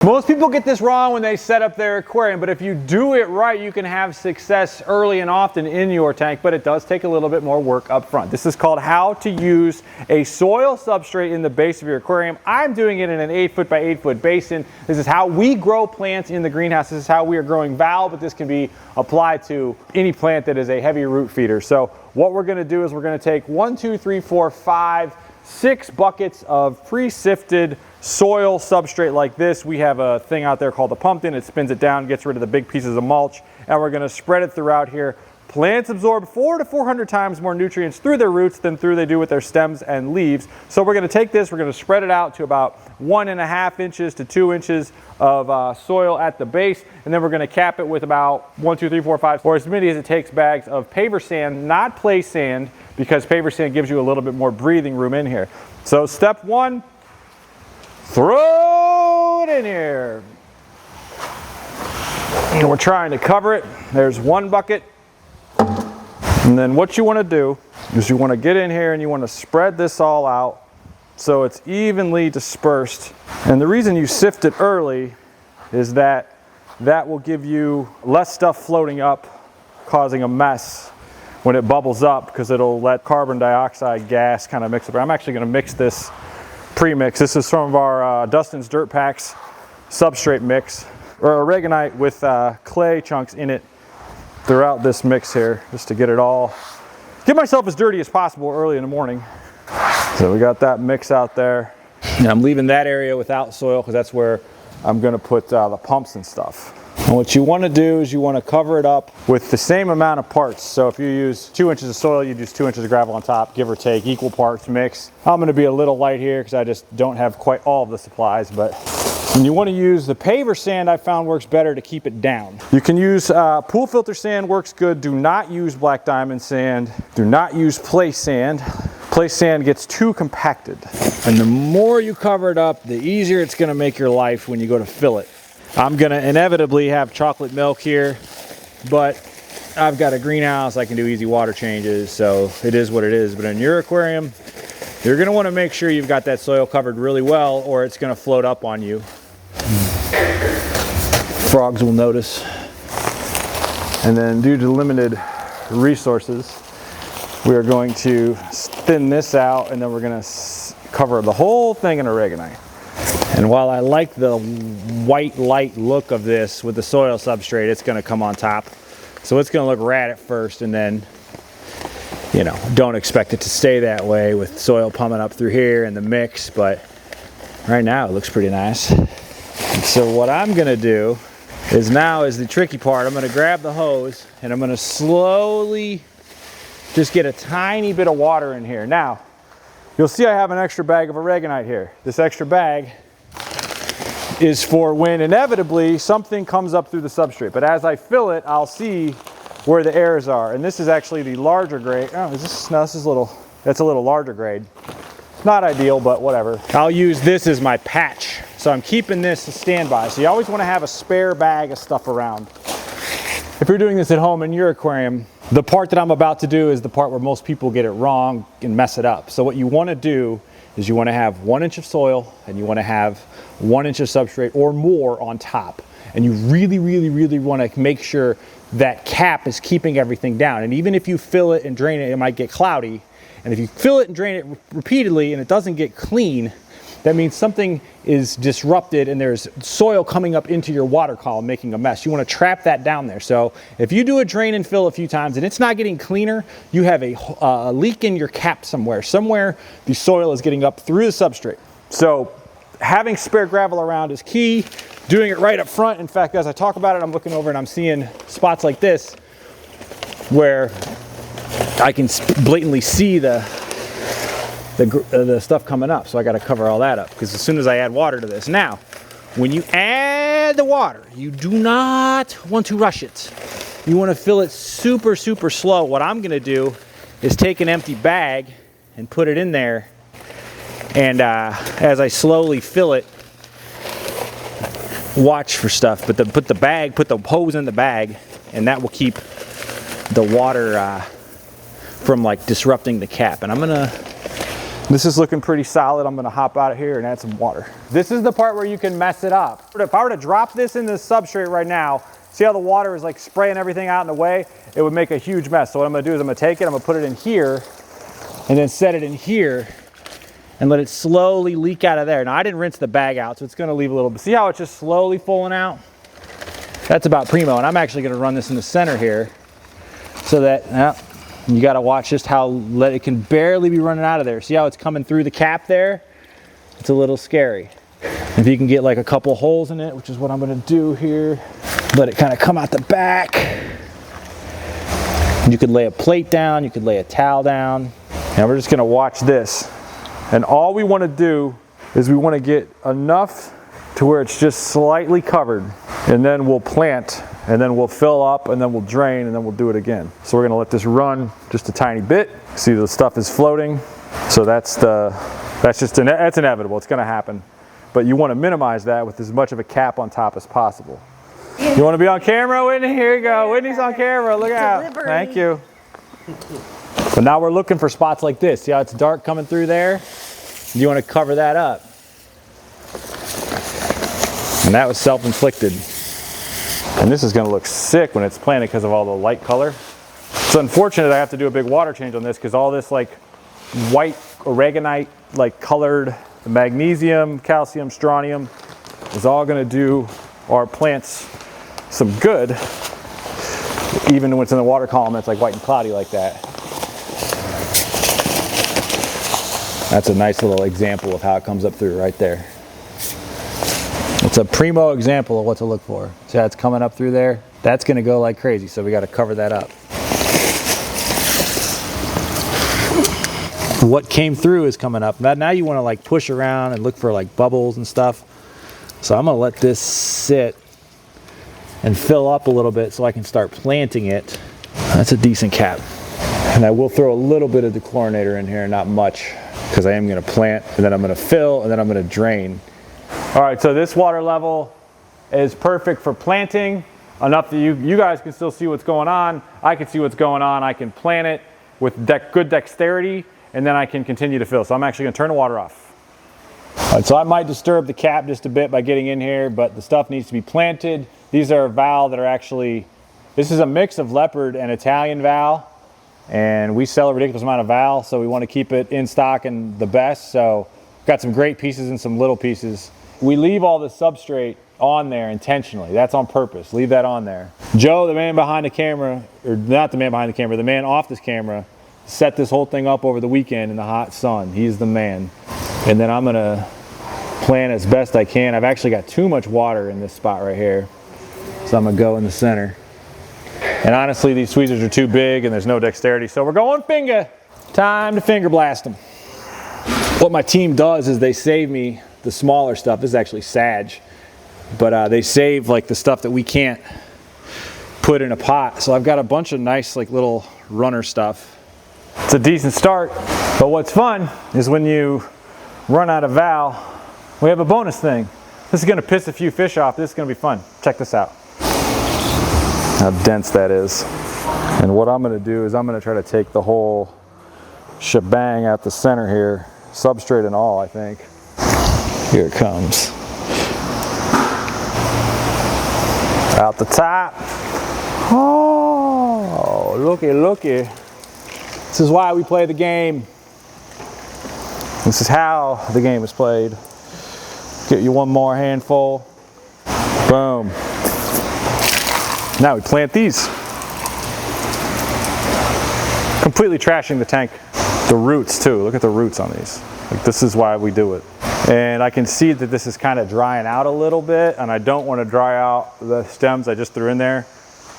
Most people get this wrong when they set up their aquarium, but if you do it right, you can have success early and often in your tank, but it does take a little bit more work up front. This is called how to use a soil substrate in the base of your aquarium. I'm doing it in an 8-foot by 8-foot basin. This is how we grow plants in the greenhouse. This is how we are growing val, but this can be applied to any plant that is a heavy root feeder. So what we're gonna do is we're gonna take 1, 2, 3, 4, 5, 6 buckets of pre-sifted soil substrate like this. We have a thing out there called the pumpkin. It spins it down, gets rid of the big pieces of mulch, and we're going to spread it throughout here. Plants absorb 400 to 400 times more nutrients through their roots than they do with their stems and leaves. So we're going to take this, we're going to spread it out to about 1.5 inches to 2 inches of soil at the base, and then we're going to cap it with about 1, 2, 3, 4, 5, or as many as it takes bags of paver sand, not play sand, because paver sand gives you a little bit more breathing room in here. So step 1, throw it in here. And we're trying to cover it. There's 1 bucket. And then what you want to do is you want to get in here and you want to spread this all out so it's evenly dispersed. And the reason you sift it early is that will give you less stuff floating up, causing a mess when it bubbles up, because it'll let carbon dioxide gas kind of mix up. I'm actually going to mix this pre-mix. This is some of our Dustin's Dirt Packs substrate mix, or aragonite with clay chunks in it throughout this mix here, just to get it all, get myself as dirty as possible early in the morning. So we got that mix out there. And I'm leaving that area without soil because that's where I'm going to put the pumps and stuff. And what you want to do is you want to cover it up with the same amount of parts. So if you use 2 inches of soil, you'd use 2 inches of gravel on top, give or take, equal parts mix. I'm going to be a little light here because I just don't have quite all of the supplies, but and you want to use the paver sand. I found works better to keep it down. You can use pool filter sand, works good. Do not use black diamond sand. Do not use play sand. Play sand gets too compacted. And the more you cover it up, the easier it's going to make your life when you go to fill it. I'm going to inevitably have chocolate milk here, but I've got a greenhouse. I can do easy water changes, so it is what it is. But in your aquarium, you're going to want to make sure you've got that soil covered really well, or it's going to float up on you. Frogs will notice. And then due to limited resources, we are going to thin this out, and then we're going to cover the whole thing in aragonite. And while I like the white light look of this with the soil substrate, it's going to come on top. So it's going to look rad at first, and then, you know, don't expect it to stay that way with soil pumping up through here and the mix, but right now it looks pretty nice. And so what I'm going to do is now is the tricky part. I'm going to grab the hose and I'm going to slowly just get a tiny bit of water in here. Now, you'll see I have an extra bag of aragonite here. This extra bag is for when inevitably something comes up through the substrate. But as I fill it, I'll see where the errors are. And this is actually the larger grade. Oh, that's a little larger grade. Not ideal, but whatever. I'll use this as my patch. So I'm keeping this a standby. So you always want to have a spare bag of stuff around. If you're doing this at home in your aquarium, the part that I'm about to do is the part where most people get it wrong and mess it up. So what you want to do is you want to have 1 inch of soil and you want to have 1 inch of substrate or more on top. And you really, really, really want to make sure that cap is keeping everything down. And even if you fill it and drain it, it might get cloudy. And if you fill it and drain it repeatedly and it doesn't get clean, that means something is disrupted and there's soil coming up into your water column making a mess. You want to trap that down there. So if you do a drain and fill a few times and it's not getting cleaner, you have a leak in your cap somewhere. Somewhere the soil is getting up through the substrate. So having spare gravel around is key. Doing it right up front. In fact, as I talk about it, I'm looking over and I'm seeing spots like this where I can blatantly see the stuff coming up. So I got to cover all that up because as soon as I add water to this. Now, when you add the water, you do not want to rush it. You want to fill it super, super slow. What I'm going to do is take an empty bag and put it in there. And as I slowly fill it, watch for stuff. But put the hose in the bag, and that will keep the water from like disrupting the cap. And I'm gonna This is looking pretty solid. I'm gonna hop out of here and add some water. This is the part where you can mess it up. If I were to drop this in this substrate right now, see how the water is like spraying everything out in the way? It would make a huge mess. So what I'm gonna do is I'm gonna take it, I'm gonna put it in here, and then set it in here, and let it slowly leak out of there. Now I didn't rinse the bag out, so it's gonna leave a little bit. See how it's just slowly falling out? That's about primo, and I'm actually gonna run this in the center here, so that, you gotta watch just how it can barely be running out of there. See how it's coming through the cap there? It's a little scary. If you can get like a couple holes in it, which is what I'm gonna do here, let it kind of come out the back. You could lay a plate down, you could lay a towel down, and we're just gonna watch this. And all we wanna do is we wanna get enough to where it's just slightly covered, and then we'll plant, and then we'll fill up, and then we'll drain, and then we'll do it again. So we're gonna let this run just a tiny bit. See, the stuff is floating. So that's inevitable, it's gonna happen. But you wanna minimize that with as much of a cap on top as possible. You wanna be on camera, Whitney? Here you go, Whitney's on camera, look out. Thank you. So now we're looking for spots like this. See how it's dark coming through there? You wanna cover that up. And that was self-inflicted. And this is gonna look sick when it's planted because of all the light color. It's unfortunate I have to do a big water change on this because all this like white aragonite, like colored magnesium, calcium, strontium is all gonna do our plants some good, even when it's in the water column that's like white and cloudy like that. That's a nice little example of how it comes up through right there. It's a primo example of what to look for. See how it's coming up through there? That's gonna go like crazy, so we gotta cover that up. What came through is coming up. Now you wanna like push around and look for like bubbles and stuff. So I'm gonna let this sit and fill up a little bit so I can start planting it. That's a decent cap. And I will throw a little bit of dechlorinator in here, not much, because I am gonna plant, and then I'm gonna fill, and then I'm gonna drain. All right, so this water level is perfect for planting, enough that you guys can still see what's going on. I can see what's going on. I can plant it with good dexterity, and then I can continue to fill. So I'm actually gonna turn the water off. All right, so I might disturb the cap just a bit by getting in here, but the stuff needs to be planted. These are val that are actually, this is a mix of leopard and Italian val, and we sell a ridiculous amount of val, so we wanna keep it in stock and the best. So got some great pieces and some little pieces. We leave all the substrate on there intentionally. That's on purpose. Leave that on there. Joe, the man behind the camera, or not the man behind the camera, the man off this camera, set this whole thing up over the weekend in the hot sun. He's the man. And then I'm gonna plant as best I can. I've actually got too much water in this spot right here, so I'm gonna go in the center. And honestly, these tweezers are too big and there's no dexterity, so we're going finger. Time to finger blast them. What my team does is they save me the smaller stuff. This is actually sage, but they save like the stuff that we can't put in a pot. So I've got a bunch of nice like little runner stuff. It's a decent start, but what's fun is when you run out of val, we have a bonus thing. This is gonna piss a few fish off. This is gonna be fun. Check this out. How dense that is. And what I'm gonna do is I'm gonna try to take the whole shebang out the center here, substrate and all, I think. Here it comes. Out the top. Oh, looky, looky. This is why we play the game. This is how the game is played. Get you one more handful. Boom. Now we plant these. Completely trashing the tank. The roots too. Look at the roots on these. Like, this is why we do it. And I can see that this is kind of drying out a little bit, and I don't want to dry out the stems I just threw in there.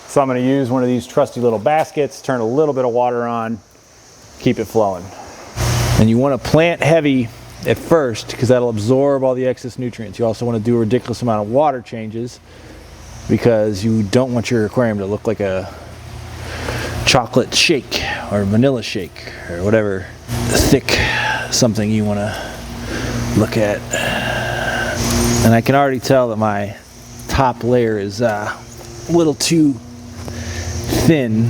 So I'm going to use one of these trusty little baskets, turn a little bit of water on, keep it flowing. And you want to plant heavy at first because that'll absorb all the excess nutrients. You also want to do a ridiculous amount of water changes because you don't want your aquarium to look like a chocolate shake or vanilla shake or whatever thick something you want to look at. And I can already tell that my top layer is a little too thin,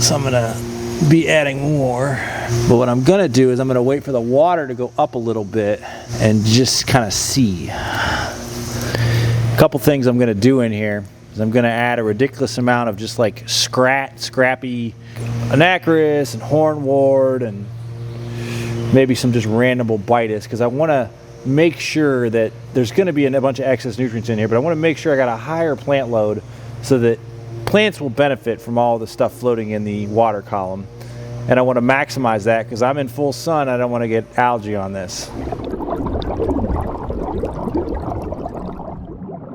so I'm gonna be adding more. But what I'm gonna do is I'm gonna wait for the water to go up a little bit and just kind of see. A couple things I'm gonna do in here is I'm gonna add a ridiculous amount of just like scrappy anacris and hornwort and maybe some just random bulbitis, because I want to make sure that there's going to be a bunch of excess nutrients in here, but I want to make sure I got a higher plant load so that plants will benefit from all the stuff floating in the water column. And I want to maximize that because I'm in full sun. I don't want to get algae on this.